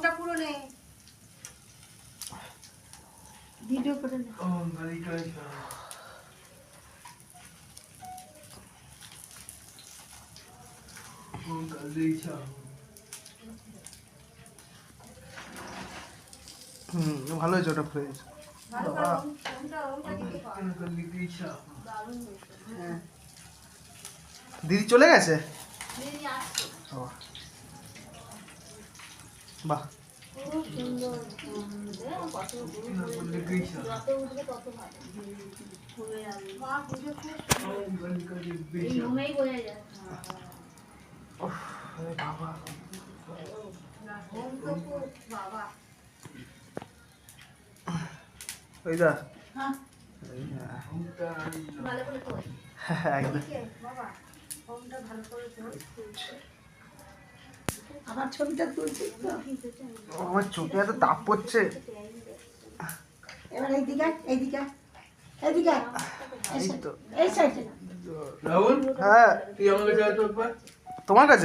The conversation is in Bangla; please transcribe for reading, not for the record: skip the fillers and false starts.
ওমটা পুরো নে ভিডিও করে নে ওম গালি গালি ওম গালি চা ভালো হয়েছে ওটা ফ্রেশ ভালো করে ওমটা দিতে পার গালি চা দারুণ হয়েছে হ্যাঁ দিদি চলে গেছে দিদি আসছে ও বাহ খুব সুন্দর কত গালি চা যত উঠবে তত ভালো হবে যাবে মা বুঝে খুব ওম গালি গালি এই ঘুমেই বোঝা যায় উফ, আরে বাবা ওম তো খুব বাবা ওই দা হ্যাঁ ওমটা ভালো করে তোল একদম ঠিক আছে বাবা ওমটা ভালো করে তোল আমার ছবিটা তুলছি তো। আমার চোখে এত তাপ পড়ছে এবার এইদিকে এইদিকে এইদিকে এই তো এই সাইডে রাহুল হ্যাঁ তুই আমার কাছে আয় তো একবার তোমার কাছে